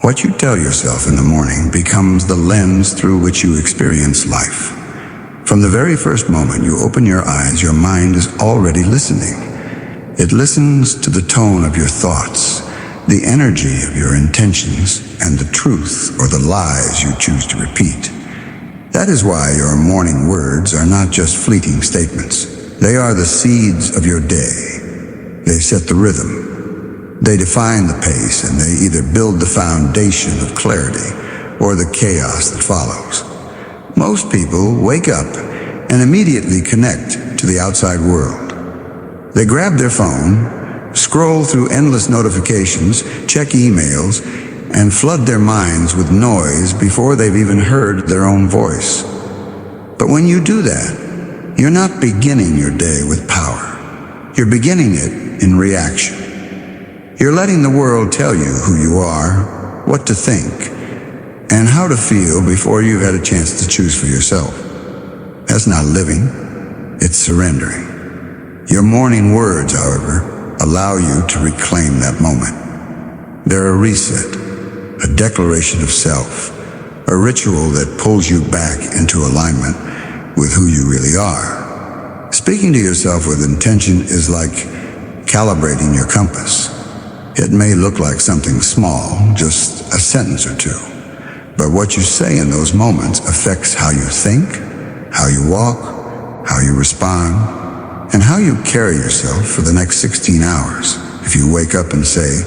What you tell yourself in the morning becomes the lens through which you experience life. From the very first moment you open your eyes, your mind is already listening. It listens to the tone of your thoughts, the energy of your intentions, and the truth or the lies you choose to repeat. That is why your morning words are not just fleeting statements. They are the seeds of your day. They set the rhythm. They define the pace, and they either build the foundation of clarity or the chaos that follows. Most people wake up and immediately connect to the outside world. They grab their phone, scroll through endless notifications, check emails, and flood their minds with noise before they've even heard their own voice. But when you do that, you're not beginning your day with power. You're beginning it in reaction. You're letting the world tell you who you are, what to think, and how to feel before you've had a chance to choose for yourself. That's not living, it's surrendering. Your morning words, however, allow you to reclaim that moment. They're a reset, a declaration of self, a ritual that pulls you back into alignment with who you really are. Speaking to yourself with intention is like calibrating your compass. It may look like something small, just a sentence or two, but what you say in those moments affects how you think, how you walk, how you respond, and how you carry yourself for the next 16 hours. If you wake up and say,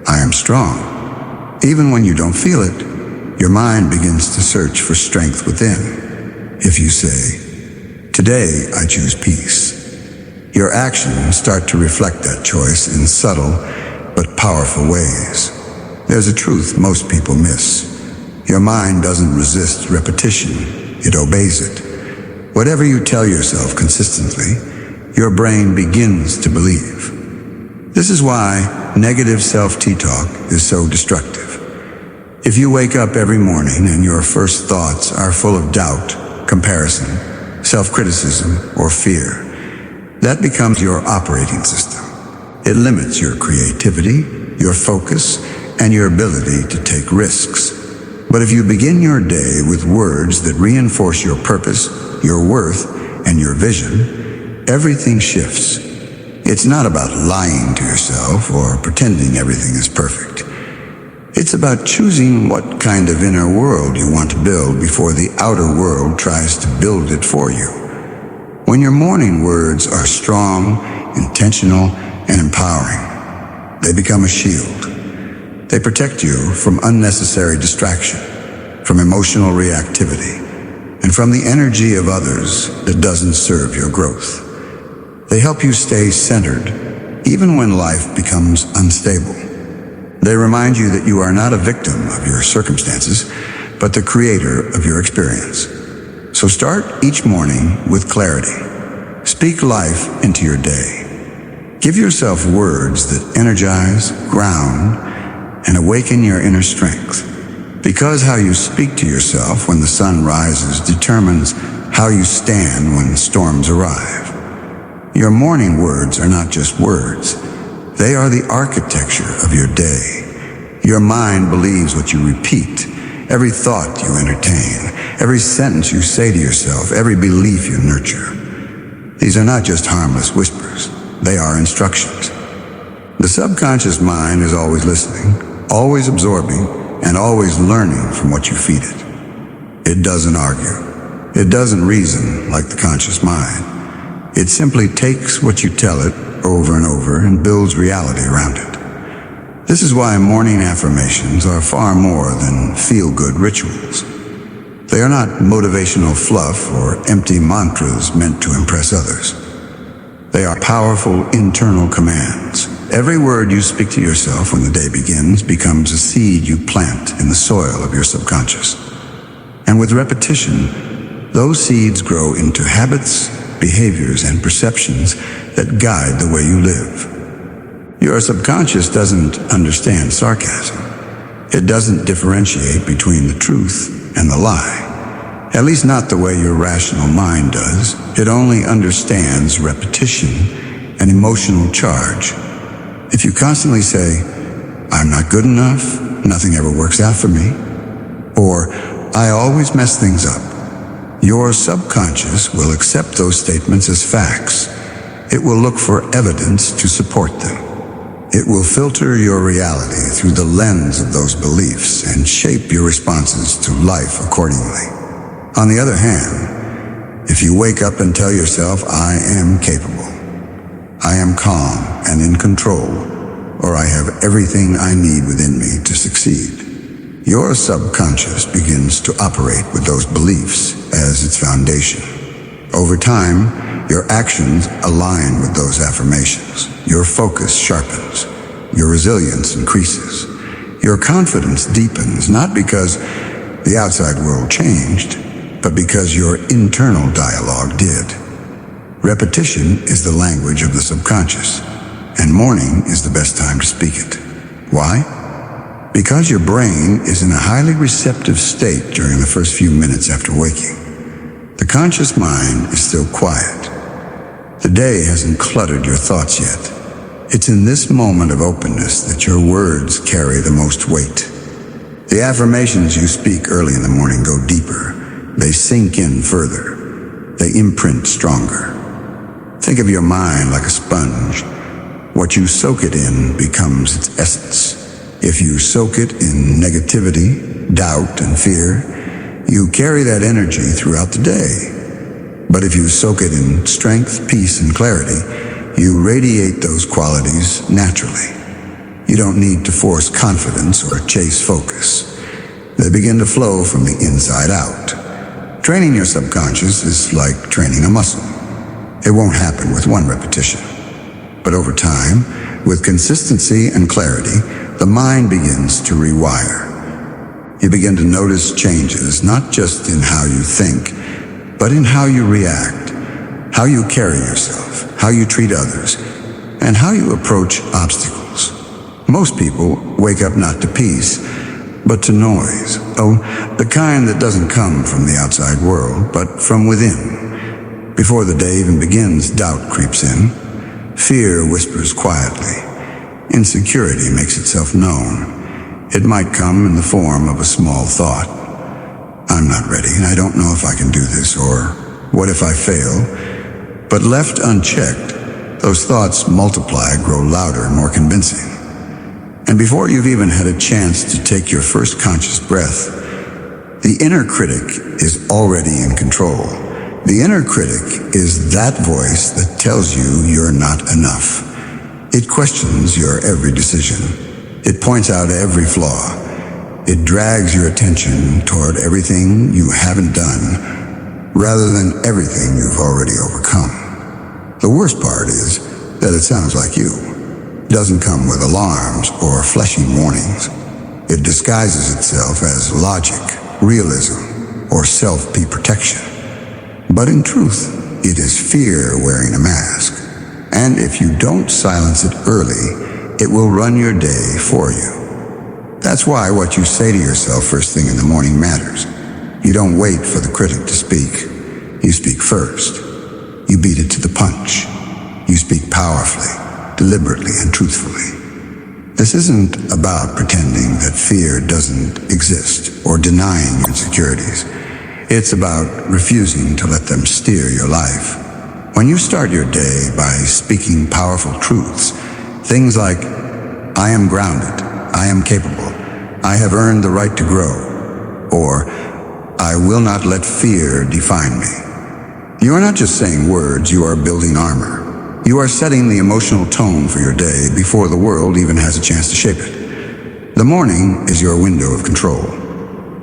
"I am strong," even when you don't feel it, your mind begins to search for strength within. If you say, "Today I choose peace," your actions start to reflect that choice in subtle but powerful ways. There's a truth most people miss. Your mind doesn't resist repetition, it obeys it. Whatever you tell yourself consistently, your brain begins to believe. This is why negative self-talk is so destructive. If you wake up every morning and your first thoughts are full of doubt, comparison, self-criticism, or fear, that becomes your operating system. It limits your creativity, your focus, and your ability to take risks. But if you begin your day with words that reinforce your purpose, your worth, and your vision, everything shifts. It's not about lying to yourself or pretending everything is perfect. It's about choosing what kind of inner world you want to build before the outer world tries to build it for you. When your morning words are strong, intentional, and empowering, they become a shield. They protect you from unnecessary distraction, from emotional reactivity, and from the energy of others that doesn't serve your growth. They help you stay centered, even when life becomes unstable. They remind you that you are not a victim of your circumstances, but the creator of your experience. So start each morning with clarity. Speak life into your day. Give yourself words that energize, ground, and awaken your inner strength. Because how you speak to yourself when the sun rises determines how you stand when storms arrive. Your morning words are not just words. They are the architecture of your day. Your mind believes what you repeat, every thought you entertain, every sentence you say to yourself, every belief you nurture. These are not just harmless whispers. They are instructions. The subconscious mind is always listening, always absorbing, and always learning from what you feed it. It doesn't argue. It doesn't reason like the conscious mind. It simply takes what you tell it over and over and builds reality around it. This is why morning affirmations are far more than feel-good rituals. They are not motivational fluff or empty mantras meant to impress others. They are powerful internal commands. Every word you speak to yourself when the day begins becomes a seed you plant in the soil of your subconscious. And with repetition, those seeds grow into habits, behaviors, and perceptions that guide the way you live. Your subconscious doesn't understand sarcasm. It doesn't differentiate between the truth and the lie. At least not the way your rational mind does. It only understands repetition and emotional charge. If you constantly say, "I'm not good enough," nothing ever works out for me, or I always mess things up. Your subconscious will accept those statements as facts. It will look for evidence to support them. It will filter your reality through the lens of those beliefs and shape your responses to life accordingly. On the other hand, if you wake up and tell yourself, I am capable, I am calm and in control, or I have everything I need within me to succeed, your subconscious begins to operate with those beliefs as its foundation. Over time, your actions align with those affirmations. Your focus sharpens. Your resilience increases. Your confidence deepens, not because the outside world changed, but because your internal dialogue did. Repetition is the language of the subconscious, and morning is the best time to speak it. Why? Because your brain is in a highly receptive state during the first few minutes after waking. The conscious mind is still quiet. The day hasn't cluttered your thoughts yet. It's in this moment of openness that your words carry the most weight. The affirmations you speak early in the morning go deeper. They sink in further. They imprint stronger. Think of your mind like a sponge. What you soak it in becomes its essence. If you soak it in negativity, doubt, and fear, you carry that energy throughout the day. But if you soak it in strength, peace, and clarity, you radiate those qualities naturally. You don't need to force confidence or chase focus. They begin to flow from the inside out. Training your subconscious is like training a muscle. It won't happen with one repetition. But over time, with consistency and clarity, the mind begins to rewire. You begin to notice changes, not just in how you think, but in how you react, how you carry yourself, how you treat others, and how you approach obstacles. Most people wake up not to peace, but to noise. Oh, the kind that doesn't come from the outside world, but from within. Before the day even begins, doubt creeps in. Fear whispers quietly. Insecurity makes itself known. It might come in the form of a small thought. I'm not ready, and I don't know if I can do this, or what if I fail? But left unchecked, those thoughts multiply, grow louder and more convincing. And before you've even had a chance to take your first conscious breath, the inner critic is already in control. The inner critic is that voice that tells you you're not enough. It questions your every decision. It points out every flaw. It drags your attention toward everything you haven't done, rather than everything you've already overcome. The worst part is that it sounds like you. It doesn't come with alarms or flashing warnings. It disguises itself as logic, realism, or self-protection. But in truth, it is fear wearing a mask. And if you don't silence it early, it will run your day for you. That's why what you say to yourself first thing in the morning matters. You don't wait for the critic to speak. You speak first. You beat it to the punch. You speak powerfully, deliberately, and truthfully. This isn't about pretending that fear doesn't exist or denying your insecurities. It's about refusing to let them steer your life. When you start your day by speaking powerful truths, things like, I am grounded, I am capable, I have earned the right to grow, or I will not let fear define me. You are not just saying words, you are building armor. You are setting the emotional tone for your day before the world even has a chance to shape it. The morning is your window of control.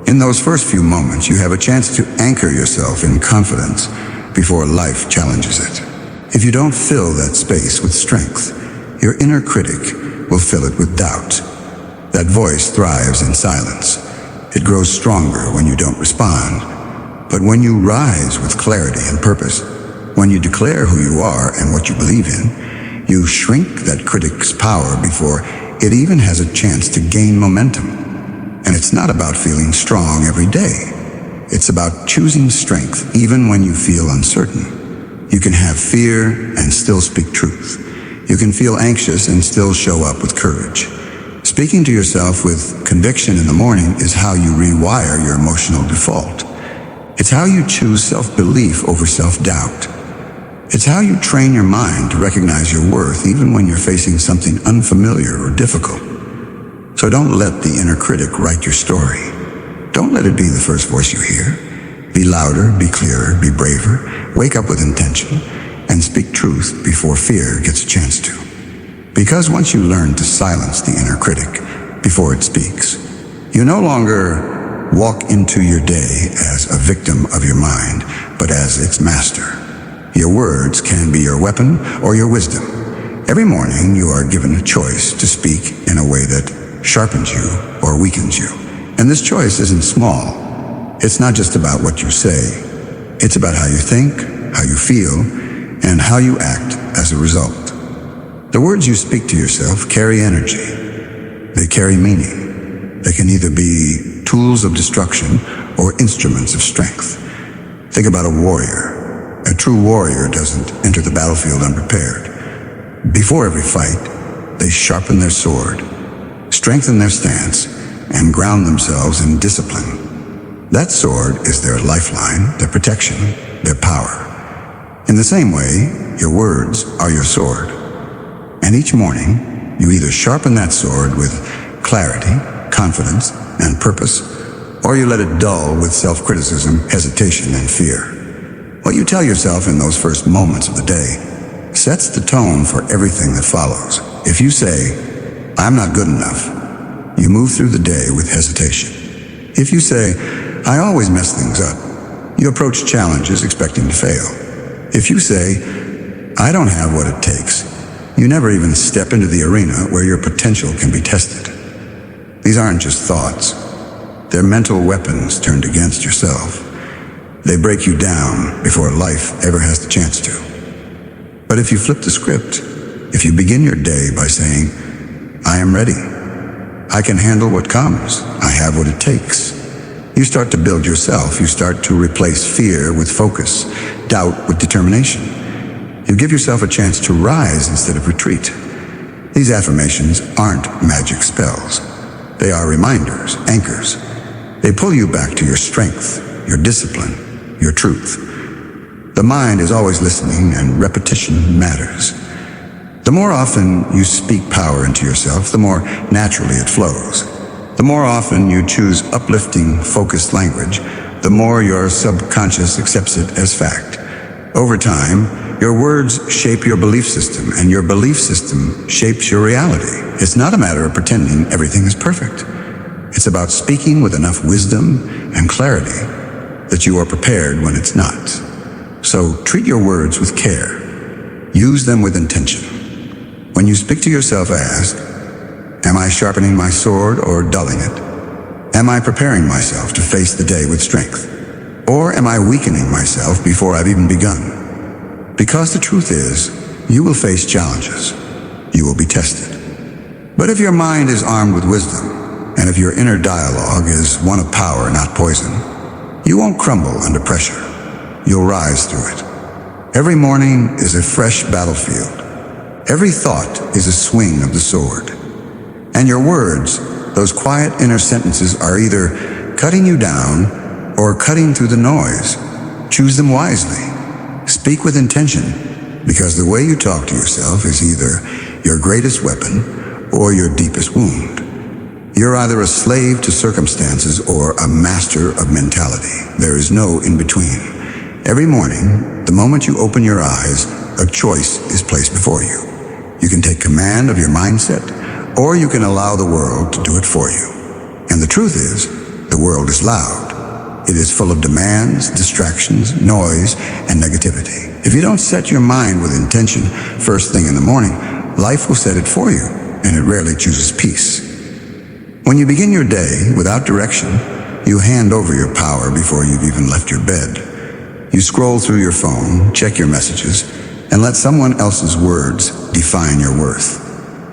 In those first few moments, you have a chance to anchor yourself in confidence before life challenges it. If you don't fill that space with strength, your inner critic will fill it with doubt. That voice thrives in silence. It grows stronger when you don't respond. But when you rise with clarity and purpose, when you declare who you are and what you believe in, you shrink that critic's power before it even has a chance to gain momentum. And it's not about feeling strong every day. It's about choosing strength even when you feel uncertain. You can have fear and still speak truth. You can feel anxious and still show up with courage. Speaking to yourself with conviction in the morning is how you rewire your emotional default. It's how you choose self-belief over self-doubt. It's how you train your mind to recognize your worth even when you're facing something unfamiliar or difficult. So don't let the inner critic write your story. Don't let it be the first voice you hear. Be louder, be clearer, be braver. Wake up with intention and speak truth before fear gets a chance to. Because once you learn to silence the inner critic before it speaks, you no longer walk into your day as a victim of your mind, but as its master. Your words can be your weapon or your wisdom. Every morning you are given a choice to speak in a way that sharpens you or weakens you. And this choice isn't small. It's not just about what you say. It's about how you think, how you feel, and how you act as a result. The words you speak to yourself carry energy. They carry meaning. They can either be tools of destruction or instruments of strength. Think about a warrior. A true warrior doesn't enter the battlefield unprepared. Before every fight, they sharpen their sword, strengthen their stance, and ground themselves in discipline. That sword is their lifeline, their protection, their power. In the same way, your words are your sword. And each morning, you either sharpen that sword with clarity, confidence, and purpose, or you let it dull with self-criticism, hesitation, and fear. What you tell yourself in those first moments of the day sets the tone for everything that follows. If you say, "I'm not good enough," you move through the day with hesitation. If you say, "I always mess things up," you approach challenges expecting to fail. If you say, "I don't have what it takes," you never even step into the arena where your potential can be tested. These aren't just thoughts. They're mental weapons turned against yourself. They break you down before life ever has the chance to. But if you flip the script, if you begin your day by saying, "I am ready. I can handle what comes. I have what it takes," you start to build yourself. You start to replace fear with focus, doubt with determination. You give yourself a chance to rise instead of retreat. These affirmations aren't magic spells. They are reminders, anchors. They pull you back to your strength, your discipline, your truth. The mind is always listening, and repetition matters. The more often you speak power into yourself, the more naturally it flows. The more often you choose uplifting, focused language, the more your subconscious accepts it as fact. Over time, your words shape your belief system, and your belief system shapes your reality. It's not a matter of pretending everything is perfect. It's about speaking with enough wisdom and clarity that you are prepared when it's not. So treat your words with care. Use them with intention. When you speak to yourself, ask, "Am I sharpening my sword or dulling it? Am I preparing myself to face the day with strength? Or am I weakening myself before I've even begun?" Because the truth is, you will face challenges. You will be tested. But if your mind is armed with wisdom, and if your inner dialogue is one of power, not poison, you won't crumble under pressure. You'll rise through it. Every morning is a fresh battlefield. Every thought is a swing of the sword. And your words, those quiet inner sentences, are either cutting you down or cutting through the noise. Choose them wisely. Speak with intention, because the way you talk to yourself is either your greatest weapon or your deepest wound. You're either a slave to circumstances or a master of mentality. There is no in between. Every morning, the moment you open your eyes, a choice is placed before you. You can take command of your mindset, or you can allow the world to do it for you. And the truth is, the world is loud. It is full of demands, distractions, noise, and negativity. If you don't set your mind with intention first thing in the morning, life will set it for you, and it rarely chooses peace. When you begin your day without direction, you hand over your power before you've even left your bed. You scroll through your phone, check your messages, and let someone else's words define your worth.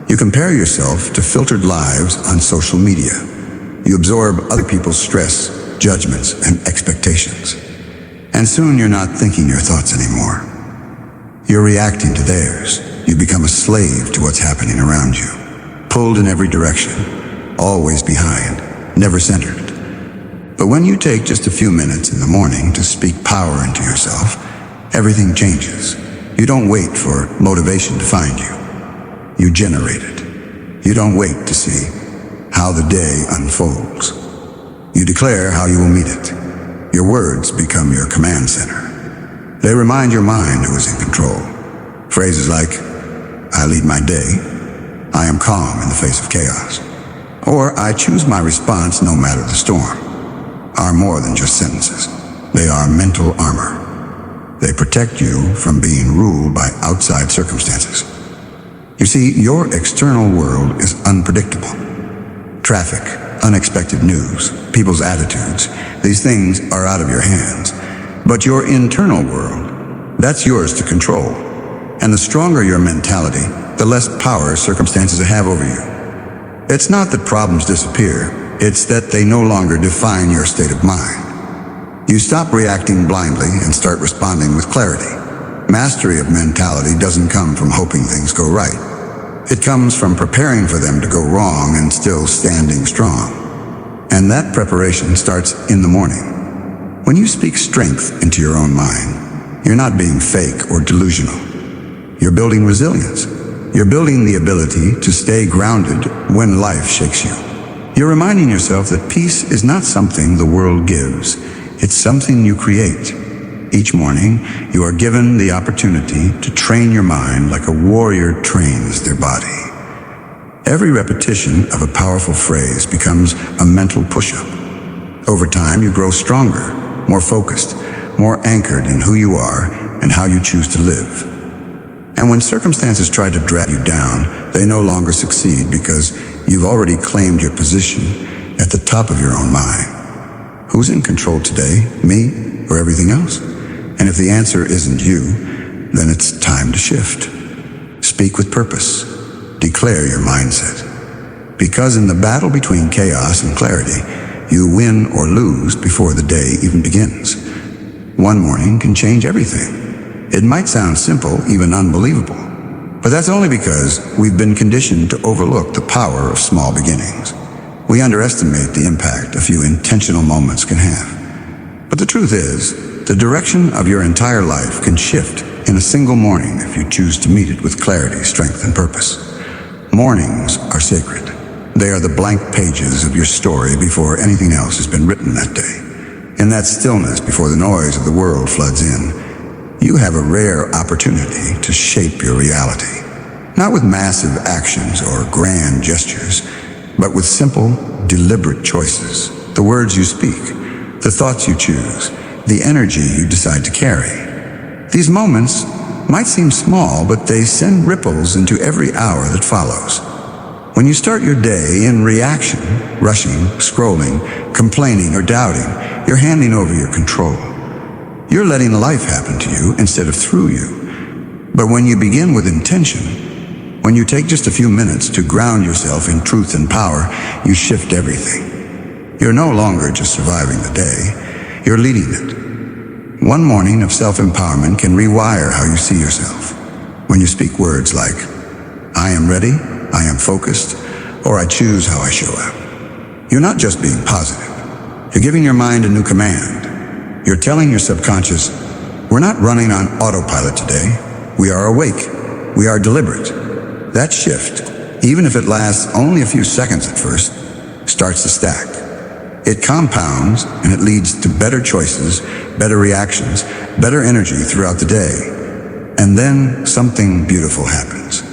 You compare yourself to filtered lives on social media. You absorb other people's stress, judgments, and expectations. And soon you're not thinking your thoughts anymore. You're reacting to theirs. You become a slave to what's happening around you. pulled in every direction, always behind, never centered. But when you take just a few minutes in the morning to speak power into yourself, everything changes. You don't wait for motivation to find you. You generate it. You don't wait to see how the day unfolds. You declare how you will meet it. Your words become your command center. They remind your mind who is in control. Phrases like, I lead my day, I am calm in the face of chaos, or I choose my response no matter the storm, are more than just sentences. They are mental armor. They protect you from being ruled by outside circumstances. You see, your external world is unpredictable. Traffic, unexpected news, people's attitudes, these things are out of your hands. But your internal world, that's yours to control. And the stronger your mentality, the less power circumstances have over you. It's not that problems disappear, it's that they no longer define your state of mind. You stop reacting blindly and start responding with clarity. Mastery of mentality doesn't come from hoping things go right. It comes from preparing for them to go wrong and still standing strong. And that preparation starts in the morning. When you speak strength into your own mind, you're not being fake or delusional. You're building resilience. You're building the ability to stay grounded when life shakes you. You're reminding yourself that peace is not something the world gives. It's something you create. Each morning, you are given the opportunity to train your mind like a warrior trains their body. Every repetition of a powerful phrase becomes a mental push-up. Over time, you grow stronger, more focused, more anchored in who you are and how you choose to live. And when circumstances try to drag you down, they no longer succeed because you've already claimed your position at the top of your own mind. Who's in control today, me or everything else? And if the answer isn't you, then it's time to shift. Speak with purpose. Declare your mindset. Because in the battle between chaos and clarity, you win or lose before the day even begins. One morning can change everything. It might sound simple, even unbelievable, but that's only because we've been conditioned to overlook the power of small beginnings. We underestimate the impact a few intentional moments can have. But the truth is, the direction of your entire life can shift in a single morning if you choose to meet it with clarity, strength, and purpose. Mornings are sacred. They are the blank pages of your story before anything else has been written that day. In that stillness before the noise of the world floods in, you have a rare opportunity to shape your reality. Not with massive actions or grand gestures, but with simple, deliberate choices. The words you speak, the thoughts you choose, the energy you decide to carry. These moments might seem small, but they send ripples into every hour that follows. When you start your day in reaction, rushing, scrolling, complaining, or doubting, you're handing over your control. You're letting life happen to you instead of through you. But when you begin with intention, when you take just a few minutes to ground yourself in truth and power, you shift everything. You're no longer just surviving the day, you're leading it. One morning of self-empowerment can rewire how you see yourself. When you speak words like, I am ready, I am focused, or I choose how I show up, you're not just being positive. You're giving your mind a new command. You're telling your subconscious, we're not running on autopilot today. We are awake. We are deliberate. That shift, even if it lasts only a few seconds at first, starts to stack. It compounds and it leads to better choices, better reactions, better energy throughout the day. And then something beautiful happens.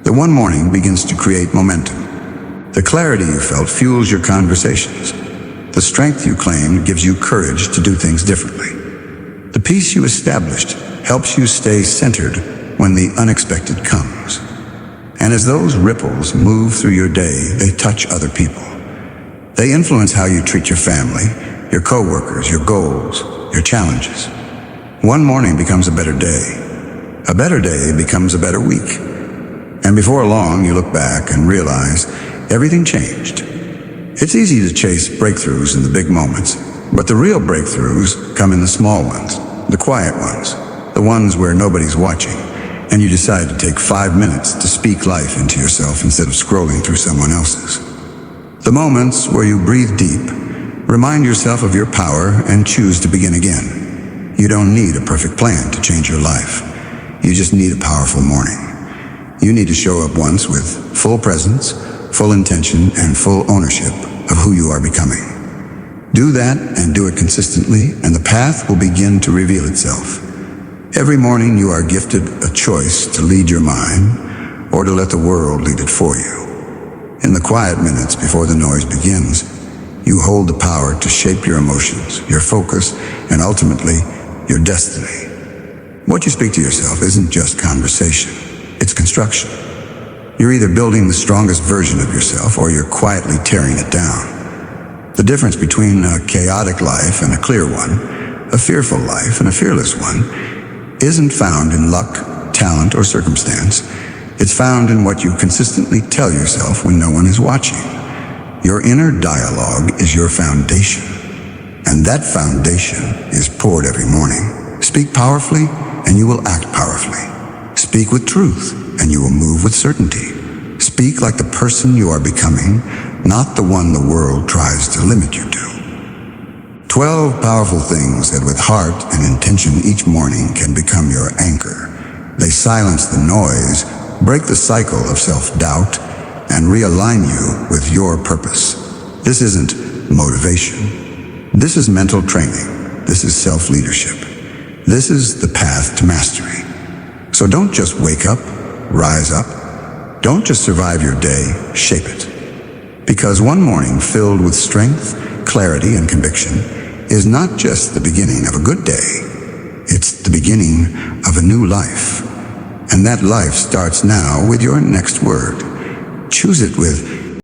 The one morning begins to create momentum. The clarity you felt fuels your conversations. The strength you claimed gives you courage to do things differently. The peace you established helps you stay centered when the unexpected comes. And as those ripples move through your day, they touch other people. They influence how you treat your family, your coworkers, your goals, your challenges. One morning becomes a better day. A better day becomes a better week. And before long, you look back and realize everything changed. It's easy to chase breakthroughs in the big moments, but the real breakthroughs come in the small ones, the quiet ones, the ones where nobody's watching, and you decide to take 5 minutes to speak life into yourself instead of scrolling through someone else's. The moments where you breathe deep, remind yourself of your power and choose to begin again. You don't need a perfect plan to change your life. You just need a powerful morning. You need to show up once with full presence, full intention, and full ownership of who you are becoming. Do that and do it consistently, and the path will begin to reveal itself. Every morning you are gifted a choice to lead your mind or to let the world lead it for you. In the quiet minutes before the noise begins, you hold the power to shape your emotions, your focus, and ultimately, your destiny. What you speak to yourself isn't just conversation, it's construction. You're either building the strongest version of yourself or you're quietly tearing it down. The difference between a chaotic life and a clear one, a fearful life and a fearless one, isn't found in luck, talent, or circumstance. It's found in what you consistently tell yourself when no one is watching. Your inner dialogue is your foundation, and that foundation is poured every morning. Speak powerfully, and you will act powerfully. Speak with truth, and you will move with certainty. Speak like the person you are becoming, not the one the world tries to limit you to. 12 powerful things that with heart and intention each morning can become your anchor. They silence the noise, break the cycle of self-doubt, and realign you with your purpose. This isn't motivation. This is mental training. This is self-leadership. This is the path to mastery. So don't just wake up, rise up. Don't just survive your day, shape it. Because one morning filled with strength, clarity, and conviction is not just the beginning of a good day. It's the beginning of a new life. And that life starts now with your next word. Choose it with